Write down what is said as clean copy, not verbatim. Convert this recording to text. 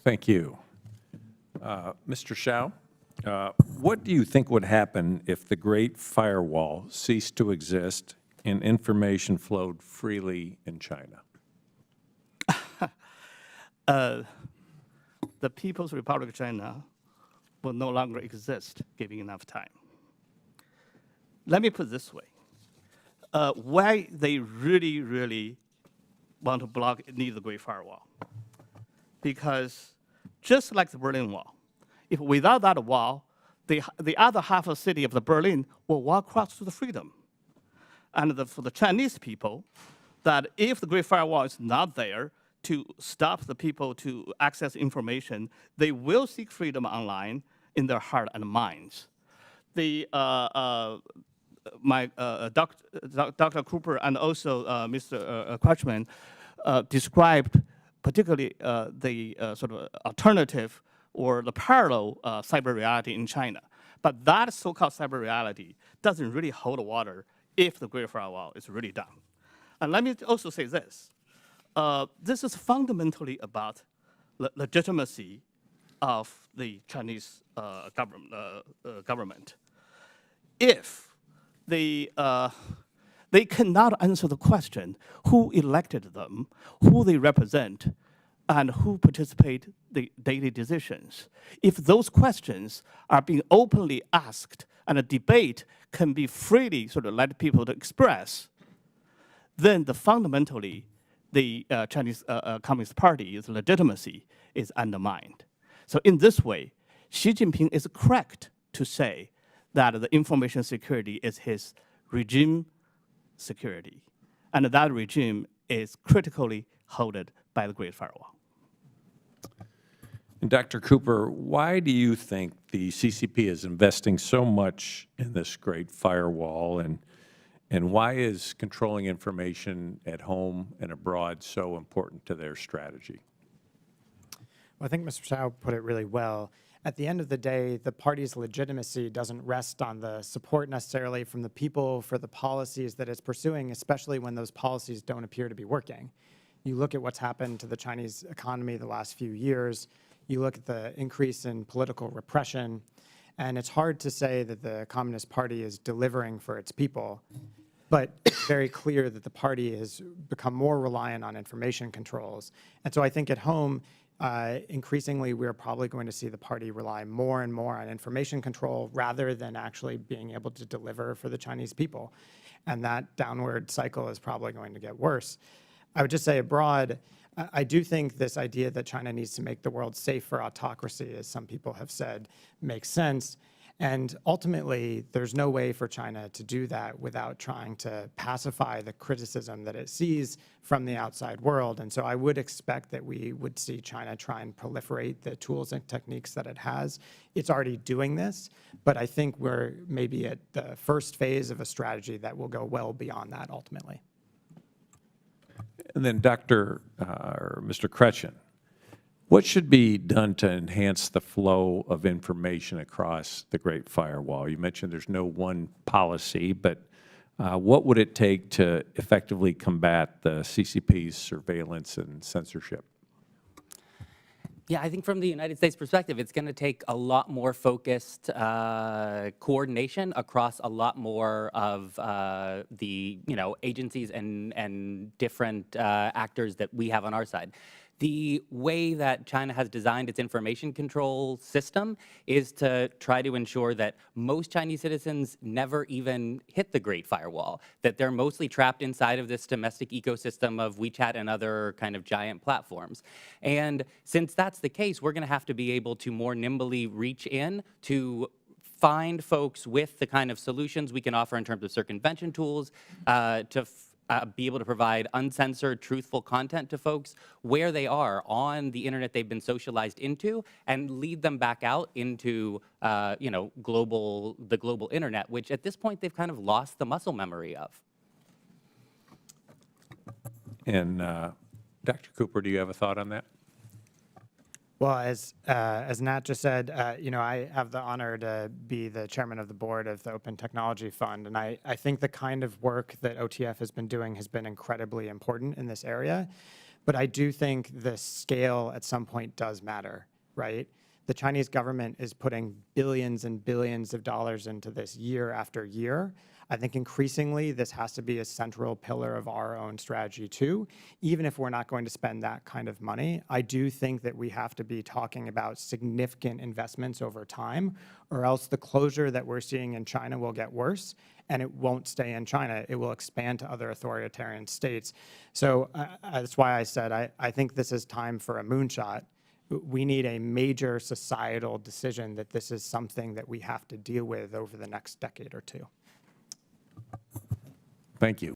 Thank you. Mr. Shao, what do you think would happen if the Great Firewall ceased to exist and information flowed freely in China? The People's Republic of China will no longer exist given enough time. Let me put it this way. Why they really want to need the Great Firewall? Because just like the Berlin Wall, if without that wall, the other half of the city of the Berlin will walk across to the freedom. And for the Chinese people, that if the Great Firewall is not there to stop the people to access information, they will seek freedom online in their heart and minds. Dr. Cooper and also Mr. Crutchman described particularly the sort of alternative or the parallel cyber reality in China. But that so-called cyber reality doesn't really hold water if the Great Firewall is really done. And let me also say this. This is fundamentally about the legitimacy of the Chinese government. If they cannot answer the question who elected them, who they represent, and who participate in the daily decisions. If those questions are being openly asked and a debate can be freely sort of let people to express, then fundamentally the Chinese Communist Party's legitimacy is undermined. So in this way, Xi Jinping is correct to say that the information security is his regime security. And that regime is critically held by the Great Firewall. And Dr. Cooper, why do you think the CCP is investing so much in this Great Firewall, and why is controlling information at home and abroad so important to their strategy? Well, I think Mr. Shao put it really well. At the end of the day, the party's legitimacy doesn't rest on the support necessarily from the people for the policies that it's pursuing, especially when those policies don't appear to be working. You look at what's happened to the Chinese economy the last few years, you look at the increase in political repression, and it's hard to say that the Communist Party is delivering for its people, but it's very clear that the party has become more reliant on information controls. And so I think at home, increasingly, we're probably going to see the party rely more and more on information control rather than actually being able to deliver for the Chinese people. And that downward cycle is probably going to get worse. I would just say abroad, I do think this idea that China needs to make the world safe for autocracy, as some people have said, makes sense. And ultimately, there's no way for China to do that without trying to pacify the criticism that it sees from the outside world. And so I would expect that we would see China try and proliferate the tools and techniques that it has. It's already doing this, but I think we're maybe at the first phase of a strategy that will go well beyond that ultimately. And then Mr. Crutchman, what should be done to enhance the flow of information across the Great Firewall? You mentioned there's no one policy, but what would it take to effectively combat the CCP's surveillance and censorship? Yeah, I think from the United States perspective, it's going to take a lot more focused coordination across a lot more of the agencies and different actors that we have on our side. The way that China has designed its information control system is to try to ensure that most Chinese citizens never even hit the Great Firewall, that they're mostly trapped inside of this domestic ecosystem of WeChat and other kind of giant platforms. And since that's the case, we're going to have to be able to more nimbly reach in to find folks with the kind of solutions we can offer in terms of circumvention tools, to be able to provide uncensored, truthful content to folks where they are on the internet they've been socialized into, and lead them back out into, the global internet, which at this point they've kind of lost the muscle memory of. And Dr. Cooper, do you have a thought on that? Well, as Nat just said, I have the honor to be the chairman of the board of the Open Technology Fund, and I think the kind of work that OTF has been doing has been incredibly important in this area. But I do think the scale at some point does matter, right? The Chinese government is putting billions and billions of dollars into this year after year. I think increasingly this has to be a central pillar of our own strategy too. Even if we're not going to spend that kind of money, I do think that we have to be talking about significant investments over time, or else the closure that we're seeing in China will get worse, and it won't stay in China. It will expand to other authoritarian states. So that's why I said I think this is time for a moonshot. We need a major societal decision that this is something that we have to deal with over the next decade or two. Thank you.